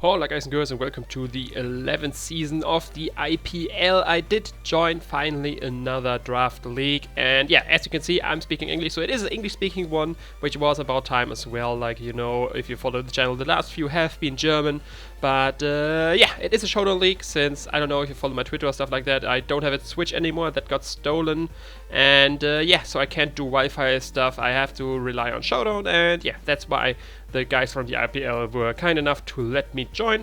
Hola guys and girls, and welcome to the 11th season of the IPL. I did join finally another draft league, and yeah, as you can see, I'm speaking English, so it is an English speaking one, which was about time as well. Like, you know, if you follow the channel, the last few have been German, but yeah, it is a Showdown league. Since I don't know if you follow my Twitter or stuff like that, I don't have a Switch anymore, that got stolen, and yeah, so I can't do Wi-Fi stuff. I have to rely on Showdown, and yeah, that's why the guys from the IPL were kind enough to let me join.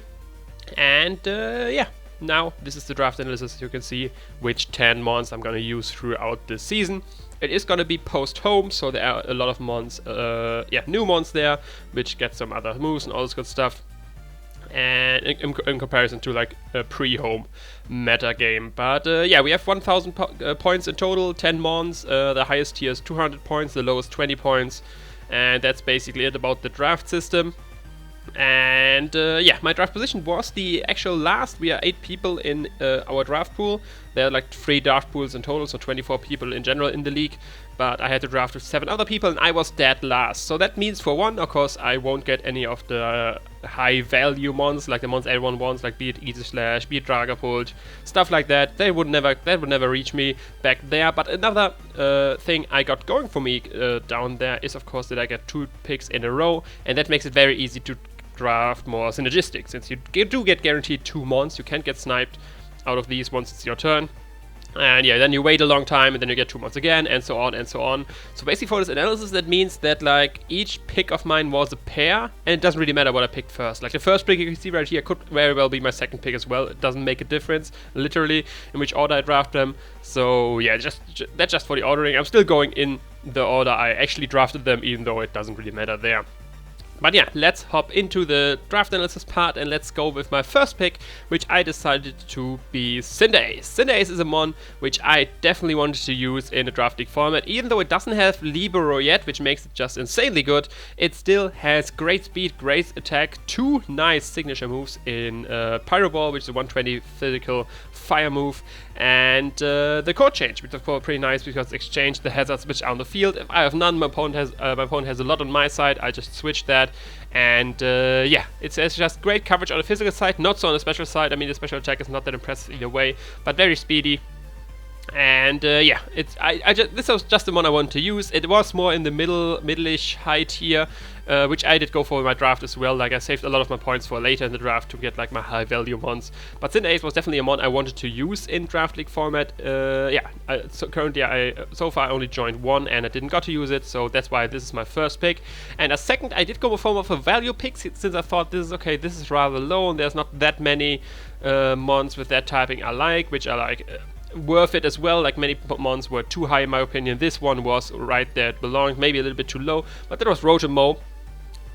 And yeah, now this is the draft analysis, as you can see, which 10 mons I'm gonna use throughout the season. It is gonna be post-home, so there are a lot of mons, yeah, new mons there, which get some other moves and all this good stuff. And in comparison to like a pre-home meta game. But yeah, we have 1000 points in total, 10 mons. The highest tier is 200 points, the lowest 20 points. And that's basically it about the draft system. And yeah, my draft position was the actual last. We are 8 people in our draft pool. There are like 3 draft pools in total, so 24 people in general in the league. But I had to draft with 7 other people, and I was dead last. So that means, for one, of course, I won't get any of the high value mons, like the mons everyone wants, like be it Aegislash, be it Dragapult, stuff like that. That would never reach me back there. But another thing I got going for me down there is, of course, that I get 2 picks in a row, and that makes it very easy to draft more synergistic, since you do get guaranteed 2 mons. You can't get sniped out of these once it's your turn. And yeah, then you wait a long time, and then you get 2 months again, and so on and so on. So basically, for this analysis, that means that like each pick of mine was a pair, and it doesn't really matter what I picked first. Like the first pick you can see right here could very well be my second pick as well. It doesn't make a difference, literally, in which order I draft them. So yeah, that's just for the ordering. I'm still going in the order I actually drafted them, even though it doesn't really matter there. But yeah, let's hop into the draft analysis part, and let's go with my first pick, which I decided to be Cinderace. Cinderace is a mon which I definitely wanted to use in a draft league format. Even though it doesn't have Libero yet, which makes it just insanely good, it still has great speed, great attack, 2 nice signature moves in Pyro Ball, which is a 120 physical fire move, and the code change, which is of course pretty nice because exchange the hazards which are on the field. If I have none, my opponent has a lot on my side. I just switch that, and yeah, it's just great coverage on the physical side, not so on the special side. I mean, the special attack is not that impressive either way, but very speedy. And yeah, this was just the one I wanted to use. It was more in the middle-ish high tier, which I did go for in my draft as well. Like, I saved a lot of my points for later in the draft to get like my high value mons. But Cinderace was definitely a mon I wanted to use in draft league format. Yeah, currently so far I only joined 1, and I didn't got to use it, so that's why this is my first pick. And a second, I did go for more of a value pick, since I thought this is okay. This is rather low, and there's not that many mons with that typing I like, which I like. Worth it as well. Like, many mons were too high in my opinion. This one was right there it belonged, maybe a little bit too low, but that was Rotom,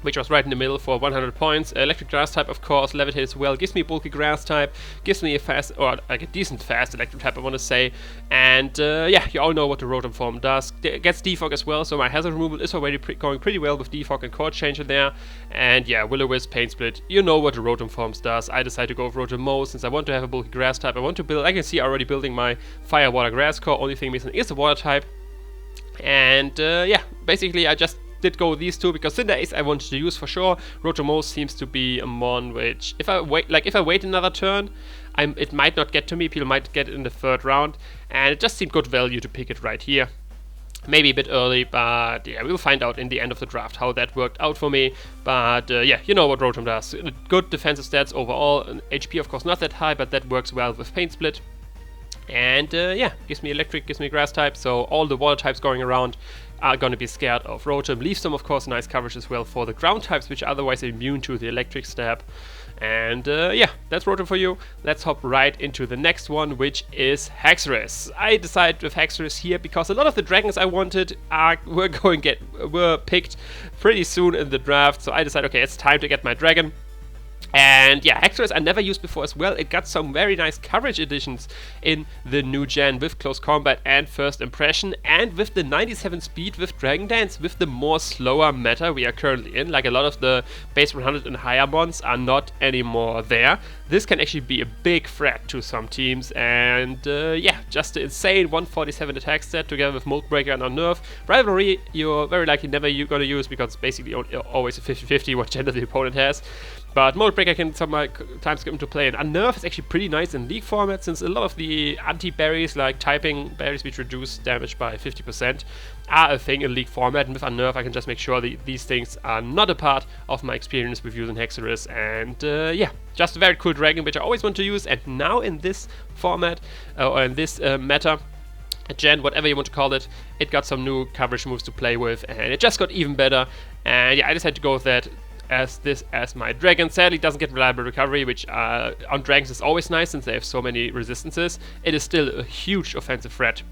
which was right in the middle for 100 points. Electric grass type, of course, levitate as well, gives me a bulky grass type, gives me a fast, or like a decent fast electric type, I want to say. And yeah, you all know what the Rotom form does. It gets defog as well, so my hazard removal is already going pretty well with defog and core change in there. And yeah, Will-O-Wisp, Pain Split, you know what the Rotom forms does. I decided to go with Rotom since I want to have a bulky grass type. I want to build, I can see already building my fire water grass core. Only thing missing is the water type. And yeah, basically I just did go with these 2 because Cinderace I wanted to use for sure. Rotom seems to be a mon which, if I wait another turn, it might not get to me. People might get it in the 3rd round, and it just seemed good value to pick it right here. Maybe a bit early, but yeah, we'll find out in the end of the draft how that worked out for me. But yeah, you know what Rotom does. Good defensive stats overall. HP, of course, not that high, but that works well with Pain Split. And yeah, gives me electric, gives me grass type, so all the water types going around are going to be scared of Rotom. Leaves them, of course, nice coverage as well for the ground types, which are otherwise immune to the electric stab. And yeah, that's Rotom for you. Let's hop right into the next one, which is Haxorus. I decided with Haxorus here because a lot of the dragons I wanted were picked pretty soon in the draft, so I decided, okay, it's time to get my dragon. And yeah, Haxorus I never used before as well. It got some very nice coverage additions in the new gen with Close Combat and First Impression, and with the 97 speed with Dragon Dance, with the more slower meta we are currently in. Like, a lot of the base 100 and higher mons are not anymore there. This can actually be a big threat to some teams, and yeah, just the insane 147 attack stat together with Mold Breaker and Unnerve. Rivalry you're very likely never gonna use because it's basically always a 50-50 what gender the opponent has. But Mold Break I can sometimes get into play, and Unnerve is actually pretty nice in League format, since a lot of the anti-berries, like typing berries which reduce damage by 50%, are a thing in League format, and with Unnerve I can just make sure these things are not a part of my experience with using Haxorus, and yeah, just a very cool dragon which I always want to use, and now in this format, or in this meta, gen, whatever you want to call it, it got some new coverage moves to play with, and it just got even better, and yeah, I decided to go with that as my dragon. Sadly, it doesn't get reliable recovery, which on dragons is always nice since they have so many resistances. It is still a huge offensive threat.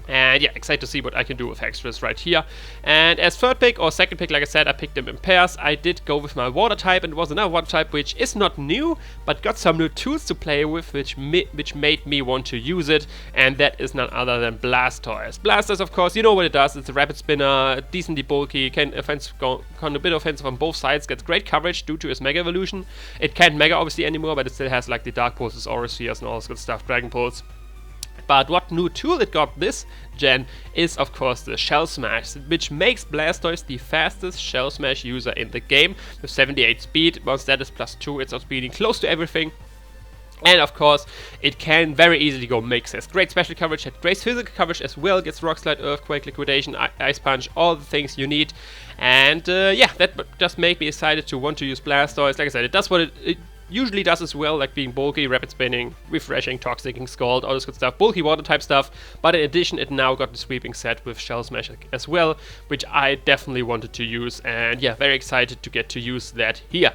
And yeah, excited to see what I can do with Haxorus right here. And as third pick or second pick, like I said, I picked them in pairs. I did go with my water type, and it was another water type which is not new, but got some new tools to play with, which made me want to use it. And that is none other than Blastoise. Blastoise, of course, you know what it does. It's a rapid spinner, decently bulky, can a bit offensive on both sides, gets great coverage due to its Mega Evolution. It can't Mega obviously anymore, but it still has like the Dark Pulses, Aura Spheres, and all this good stuff, Dragon Pulse. But what new tool it got this gen is, of course, the Shell Smash, which makes Blastoise the fastest Shell Smash user in the game with 78 speed. Once that is +2, it's outspeeding close to everything. And of course, it can very easily go mix. Has great special coverage, had great physical coverage as well, gets Rock Slide, Earthquake, Liquidation, Ice Punch, all the things you need. And yeah, that just made me excited to want to use Blastoise. Like I said, it does what it usually does as well, like being bulky, rapid spinning, refreshing, toxicing, scald, all this good stuff, bulky water type stuff. But in addition, it now got the sweeping set with Shell Smash as well, which I definitely wanted to use, and yeah, very excited to get to use that here.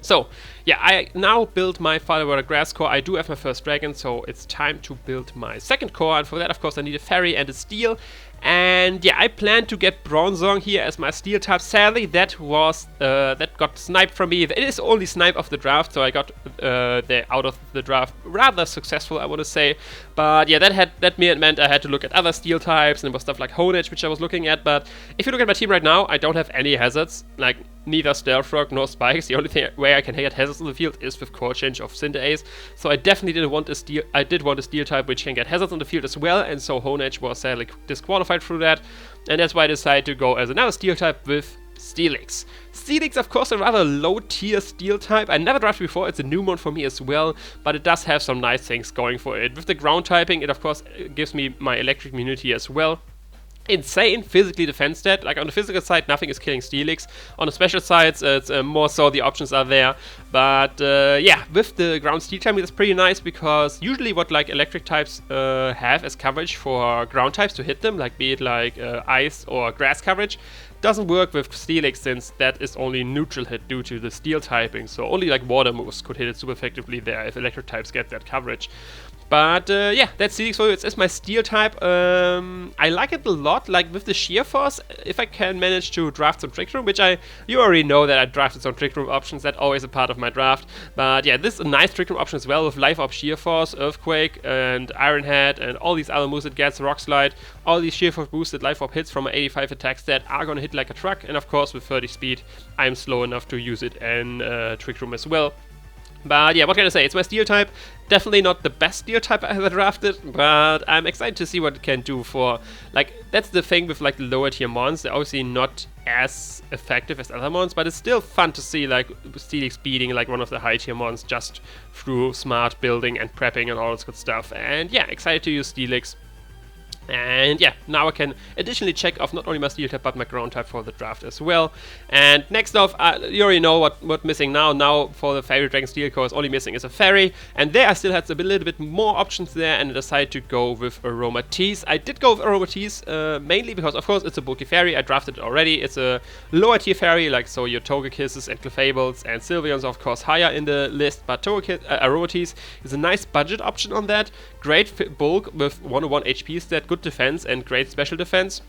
So yeah, I now built my Fire Water Grass core. I do have my first dragon, so it's time to build my second core, and for that, of course, I need a fairy and a steel. And yeah, I plan to get Bronzong here as my steel type. Sadly, that got sniped from me. It is only snipe of the draft, so I got out of the draft rather successful, I want to say. But yeah, that meant I had to look at other steel types, and it was stuff like Honedge, which I was looking at. But if you look at my team right now, I don't have any hazards, like neither Stealth Rock nor Spikes. The only way I can get hazards on the field is with core change of Cinderace. So I definitely didn't want a steel. I did want a steel type which can get hazards on the field as well, and so Honedge was sadly disqualified through that, and that's why I decided to go as another steel type with Steelix. Steelix, of course, a rather low tier steel type. I never drafted before, it's a new one for me as well, but it does have some nice things going for it. With the ground typing, it of course gives me my electric immunity as well. Insane physically defense stat. Like on the physical side, nothing is killing Steelix. On the special sides, it's more so the options are there. But yeah, with the ground steel type, it's pretty nice, because usually what like electric types have as coverage for ground types to hit them, like be it like ice or grass coverage, doesn't work with Steelix, since that is only neutral hit due to the steel typing. So only like water moves could hit it super effectively there if electric types get that coverage. But yeah, that's Steelix for you. It's my steel type. I like it a lot. Like with the Sheer Force, if I can manage to draft some Trick Room, which you already know that I drafted some Trick Room options. That's always a part of my draft. But yeah, this is a nice Trick Room option as well, with Life Orb, Sheer Force, Earthquake, and Iron Head, and all these other moves it gets, Rock Slide. All these Sheer Force boosted Life Orb hits from an 85 attack stat are gonna hit like a truck. And of course, with 30 speed, I'm slow enough to use it in Trick Room as well. But yeah, what can I say? It's my steel type. Definitely not the best steel type I ever drafted, but I'm excited to see what it can do for, like, that's the thing with like the lower tier mons. They're obviously not as effective as other mons, but it's still fun to see like Steelix beating like one of the high tier mons just through smart building and prepping and all this good stuff. And yeah, excited to use Steelix. And yeah, now I can additionally check off not only my steel type but my ground type for the draft as well. And next off, you already know what's missing now. Now for the Fairy Dragon Steel Core, only missing is a Fairy. And there I still had a little bit more options there, and I decided to go with Aromatisse. I did go with Aromatisse mainly because, of course, it's a bulky Fairy. I drafted it already. It's a lower tier Fairy, like so your Togekisses and Clefables and Sylveons, of course, higher in the list. But Aromatisse is a nice budget option on that. Great bulk with 101 HP stat, good defense and great special defense.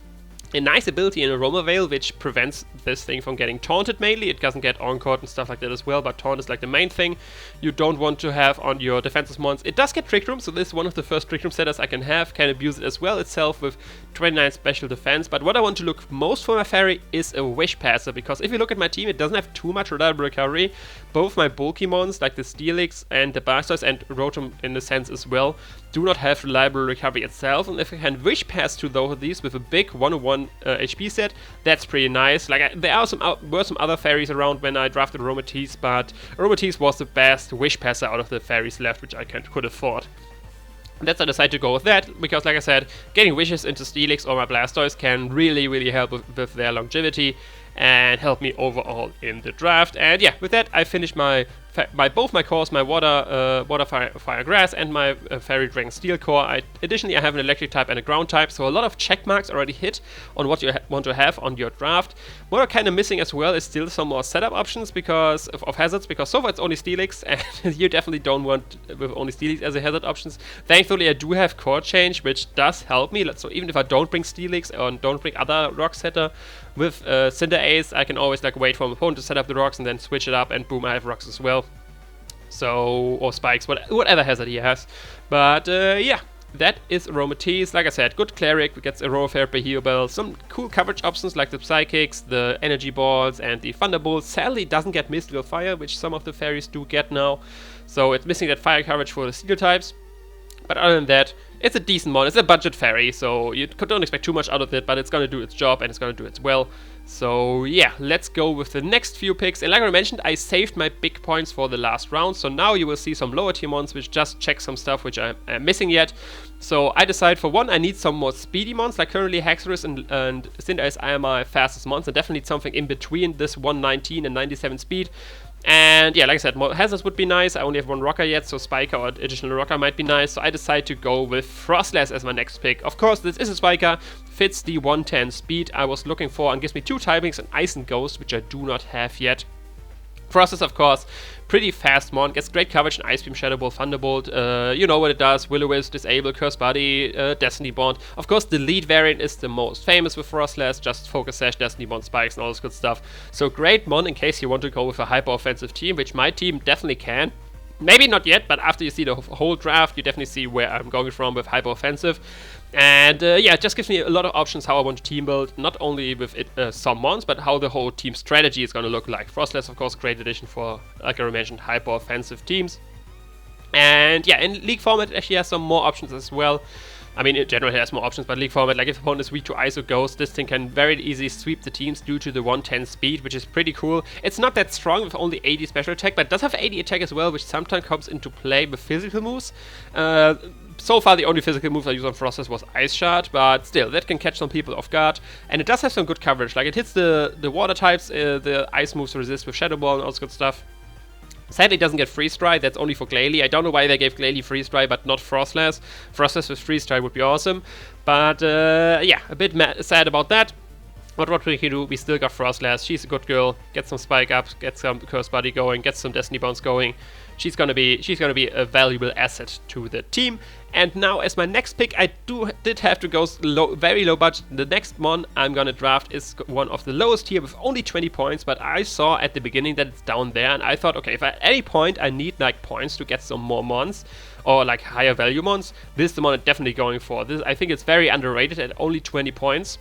A nice ability in Aroma Veil, which prevents this thing from getting taunted mainly. It doesn't get Encore and stuff like that as well, but taunt is like the main thing you don't want to have on your defensive mons. It does get Trick Room, so this is one of the first Trick Room setters I can have. Can abuse it as well itself with 29 special defense. But what I want to look most for my Fairy is a Wish Passer, because if you look at my team, it doesn't have too much reliable recovery. Both my bulky mons, like the Steelix and the Blastoise and Rotom in a sense as well, do not have reliable recovery itself, and if I can wish pass to those of these with a big 101 HP set, that's pretty nice. Like, there are were some other fairies around when I drafted Aromatisse, but Aromatisse was the best wish passer out of the fairies left, which I could afford. That's why I decided to go with that, because like I said, getting wishes into Steelix or my Blastoise can really help with their longevity and help me overall in the draft. And yeah, with that I finished both my cores, my water, fire, grass, and my fairy dragon steel core. Additionally, I have an electric type and a ground type, so a lot of check marks already hit on what you want to have on your draft. What I'm kind of missing as well is still some more setup options because of hazards, because so far it's only Steelix, and you definitely don't want with only Steelix as a hazard options. Thankfully, I do have core change, which does help me. So even if I don't bring Steelix or don't bring other rock setter with Cinderace, I can always like wait for my opponent to set up the rocks and then switch it up, and boom, I have rocks as well. So, or spikes, whatever hazard he has. But yeah, that is Aromatisse. Like I said, good cleric, gets Aerotherapy, Heal Bell, some cool coverage options like the Psychics, the Energy Balls, and the Thunderbolts. Sadly, doesn't get Mystical Fire, which some of the fairies do get now. So it's missing that fire coverage for the Steel types. But other than that, it's a decent mod. It's a budget fairy, so you don't expect too much out of it, but it's gonna do its job and it's gonna do it well. So yeah, let's go with the next few picks. And like I mentioned, I saved my big points for the last round, so now you will see some lower tier mons which just check some stuff which I'm missing yet. So I decided for one, I need some more speedy mons, like currently Haxorus and Cinderace are my fastest mons, and definitely need something in between this 119 and 97 speed. And yeah, like I said, more hazards would be nice. I only have one rocker yet, so Spiker or additional rocker might be nice. So I decided to go with Frostlass as my next pick. Of course, this is a Spiker, fits the 110 speed I was looking for, and gives me 2 typings and Ice and Ghost, which I do not have yet. Frost is, of course, pretty fast mon, gets great coverage in Ice Beam, Shadow Ball, Thunderbolt, you know what it does, Will-O-Wisp, Disable, Curse Body, Destiny Bond. Of course, the lead variant is the most famous with Frostlass, just Focus Sash, Destiny Bond, Spikes, and all this good stuff. So great mon in case you want to go with a hyper-offensive team, which my team definitely can. Maybe not yet, but after you see the whole draft, you definitely see where I'm going from with hyper-offensive. And yeah, it just gives me a lot of options how I want to team build, not only with some mons, but how the whole team strategy is going to look like. Frostlass, of course, great addition for, like I mentioned, hyper-offensive teams. And yeah, in League format, it actually has some more options as well. I mean, it generally has more options, but League format, like if the opponent is weak to Ice or Ghost, this thing can very easily sweep the teams due to the 110 speed, which is pretty cool. It's not that strong with only 80 special attack, but it does have 80 attack as well, which sometimes comes into play with physical moves. So far, the only physical move I use on Frostlass was Ice Shard, but still, that can catch some people off guard. And it does have some good coverage, like it hits the water types, the ice moves resist with Shadow Ball and all this good stuff. Sadly, it doesn't get Freeze Dry, that's only for Glalie. I don't know why they gave Glalie Freeze Dry, but not Frostlass. Frostlass with Freeze Dry would be awesome. But yeah, a bit sad about that. But what we can do, we still got Frostlass. She's a good girl. Get some Spike up, get some Curse Body going, get some Destiny Bounce going. She's gonna be a valuable asset to the team. And now, as my next pick, I did have to go very low budget. The next mon I'm gonna draft is one of the lowest tier with only 20 points. But I saw at the beginning that it's down there, and I thought, okay, if at any point I need like points to get some more mons or like higher value mons, this is the mon I'm definitely going for. This, I think it's very underrated at only 20 points.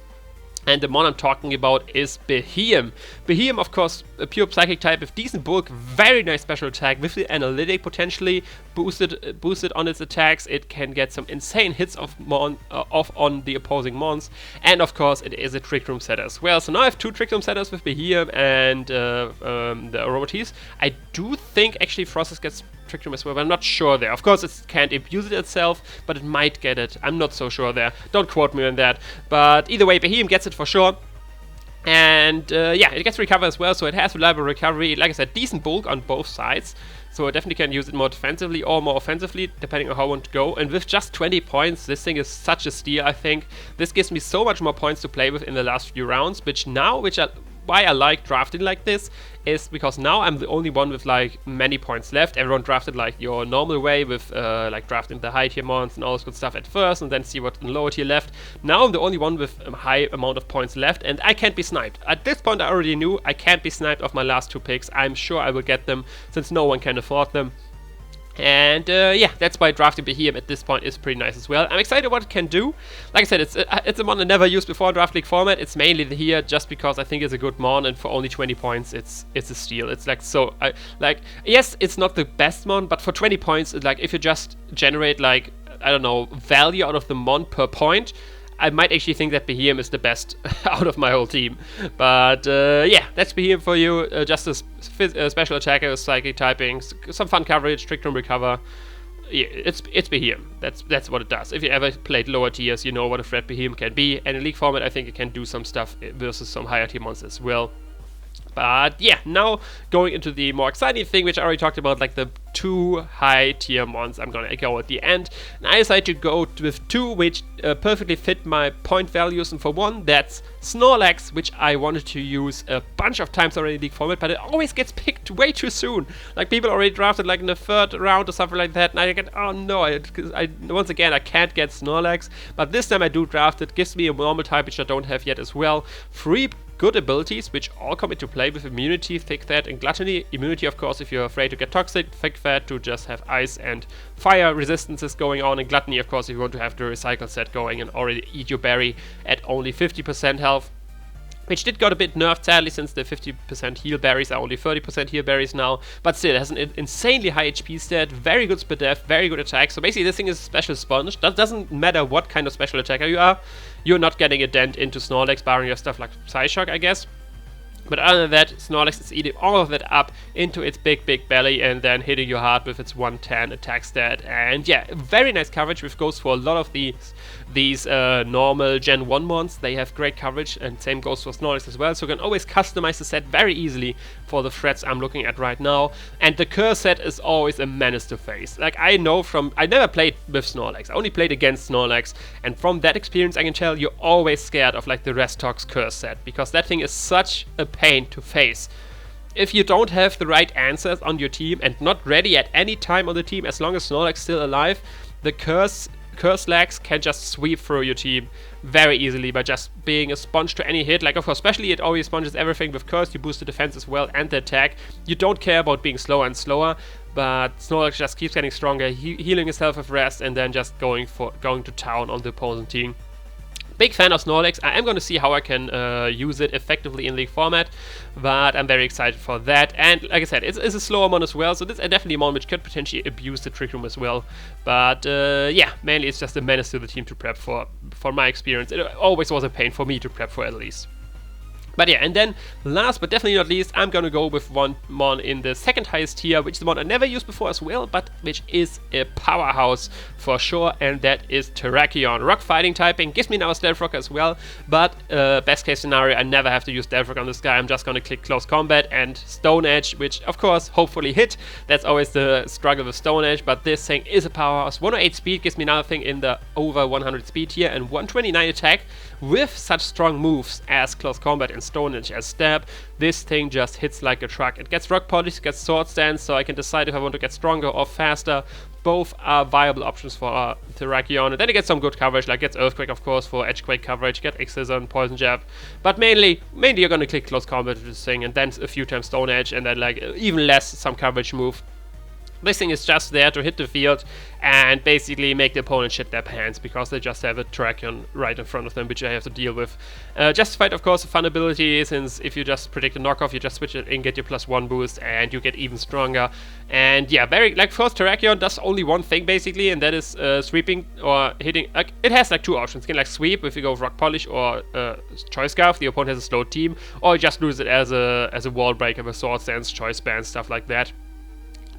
And the mon I'm talking about is Beheeyem. Beheeyem, of course, a pure Psychic type with decent bulk, very nice special attack, with the Analytic potentially boosted on its attacks. It can get some insane hits off on the opposing mons. And of course, it is a Trick Room setter as well. So now I have 2 Trick Room setters with Beheeyem and the Aromatisse. I do think actually Frostus gets Trick Room as well, but I'm not sure there. Of course, it can't abuse it itself, but it might get it. I'm not so sure there. Don't quote me on that. But either way, Beheeyem gets it for sure. And yeah, it gets recover as well, so it has reliable recovery. Like I said, decent bulk on both sides. So I definitely can use it more defensively or more offensively, depending on how I want to go. And with just 20 points, this thing is such a steal, I think. This gives me so much more points to play with in the last few rounds, why I like drafting like this is because now I'm the only one with like many points left. Everyone drafted like your normal way with like drafting the high tier mons and all this good stuff at first and then see what's in the lower tier left. Now I'm the only one with a high amount of points left and I can't be sniped. At this point I already knew I can't be sniped off my last 2 picks. I'm sure I will get them since no one can afford them. And yeah, that's why drafting Beheeyem at this point is pretty nice as well. I'm excited what it can do. Like I said, it's a mon I never used before in Draft League format. It's mainly here just because I think it's a good mon, and for only 20 points, it's a steal. It's like so, yes, it's not the best mon, but for 20 points, like if you just generate like I don't know, value out of the Mon per point, I might actually think that Behemoth is the best out of my whole team. But yeah, that's Behemoth for you. Just a special attacker, psychic typing, some fun coverage, trick room recover. Yeah, it's Behemoth. That's what it does. If you ever played lower tiers, you know what a threat Behemoth can be. And in League format, I think it can do some stuff versus some higher tier monsters as well. But yeah, now going into the more exciting thing, which I already talked about, like the 2 high tier mons I'm gonna go at the end. And I decided to go with 2 which perfectly fit my point values, and for one, that's Snorlax, which I wanted to use a bunch of times already in League format, but it always gets picked way too soon. Like, people already drafted like in the 3rd round or something like that, and I get, oh no, I once again I can't get Snorlax, but this time I do draft it. Gives me a normal type which I don't have yet as well. 3 good abilities, which all come into play with Immunity, Thick Fat, and Gluttony. Immunity, of course, if you're afraid to get toxic. Thick Fat to just have ice and fire resistances going on. And Gluttony, of course, if you want to have the recycle set going and already eat your berry at only 50% health. Which did got a bit nerfed, sadly, since the 50% heal berries are only 30% heal berries now. But still, it has an insanely high HP stat, very good speed def, very good attack. So basically, this thing is a special sponge. That doesn't matter what kind of special attacker you are. You're not getting a dent into Snorlax, barring your stuff like Psyshock, I guess. But other than that, Snorlax is eating all of that up into its big belly and then hitting you hard with its 110 attack stat. And yeah, very nice coverage, which goes for a lot of these normal Gen 1 mons. They have great coverage, and same goes for Snorlax as well. So you can always customize the set very easily for the threats I'm looking at right now. And the curse set is always a menace to face. Like, I know I never played with Snorlax, I only played against Snorlax. And from that experience, I can tell you're always scared of like the Restox curse set, because that thing is such a pain to face. If you don't have the right answers on your team and not ready at any time on the team, as long as Snorlax is still alive, the curse lags can just sweep through your team very easily by just being a sponge to any hit. Like, of course, especially it always sponges everything with curse. You boost the defense as well and the attack. You don't care about being slower and slower, but Snorlax just keeps getting stronger, healing himself with rest, and then just going to town on the opposing team. Big fan of Snorlax. I am going to see how I can use it effectively in League format, but I'm very excited for that. And like I said, it's a slower mon as well, so this is definitely a mon which could potentially abuse the Trick Room as well. But yeah, mainly it's just a menace to the team to prep for. For my experience, it always was a pain for me to prep for, at least. But yeah, and then last but definitely not least, I'm gonna go with one mon in the 2nd highest tier, which is the mon I never used before as well, but which is a powerhouse for sure, and that is Terrakion. Rock fighting typing, gives me now a Stealth Rock as well, but best case scenario, I never have to use Stealth Rock on this guy. I'm just gonna click Close Combat and Stone Edge, which of course, hopefully hit. That's always the struggle with Stone Edge, but this thing is a powerhouse. 108 speed gives me another thing in the over 100 speed tier, and 129 attack with such strong moves as Close Combat and Stone Edge as Stab. This thing just hits like a truck. It gets Rock Polish, gets Sword Stance, so I can decide if I want to get stronger or faster. Both are viable options for Terrakion. And then it gets some good coverage, like gets Earthquake, of course, for Edgequake coverage, get Scizor and Poison Jab. But mainly you're gonna click Close Combat with this thing, and then a few times Stone Edge, and then like even less some coverage move. This thing is just there to hit the field and basically make the opponent shit their pants, because they just have a Terrakion right in front of them, which I have to deal with. Justified, of course, a fun ability, since if you just predict a knockoff, you just switch it in, get your +1 boost, and you get even stronger. And yeah, first Terrakion does only one thing basically, and that is sweeping or hitting. It has like 2 options. You can like sweep if you go with Rock Polish, or Choice Scarf, the opponent has a slow team, or you just lose it as a wall breaker with Sword Stance, Choice Band, stuff like that.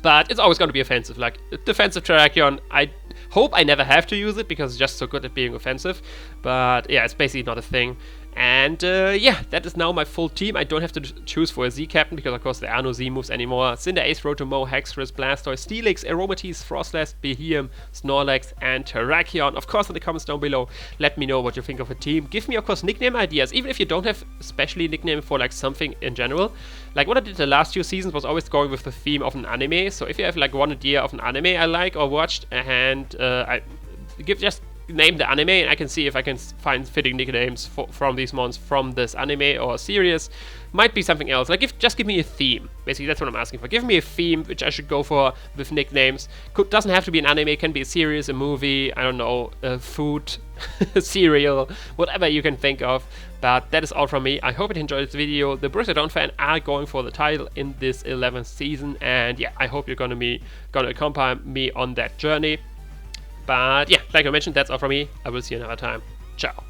But it's always going to be offensive. Like, defensive Terrakion, I hope I never have to use it, because it's just so good at being offensive. But yeah, it's basically not a thing. And yeah, that is now my full team. I don't have to choose for a Z captain, because of course there are no Z moves anymore. Cinderace, Rotomo, Haxorus, Blastoise, Steelix, Aromatisse, Frostlass, Behemoth, Snorlax, and Terrakion. Of course, in the comments down below, let me know what you think of a team. Give me, of course, nickname ideas, even if you don't have especially nickname for like something in general. Like what I did the last 2 seasons was always going with the theme of an anime. So if you have like one idea of an anime I like or watched, and just name the anime, and I can see if I can find fitting nicknames from these mons from this anime or series. Might be something else. Like, just give me a theme. Basically, that's what I'm asking for. Give me a theme which I should go for with nicknames. Doesn't have to be an anime. It can be a series, a movie, I don't know, food, cereal, whatever you can think of. But that is all from me. I hope you enjoyed this video. The Borussia Donphan are going for the title in this 11th season, and yeah, I hope you're gonna accompany me on that journey. But yeah, like I mentioned, that's all from me. I will see you another time. Ciao.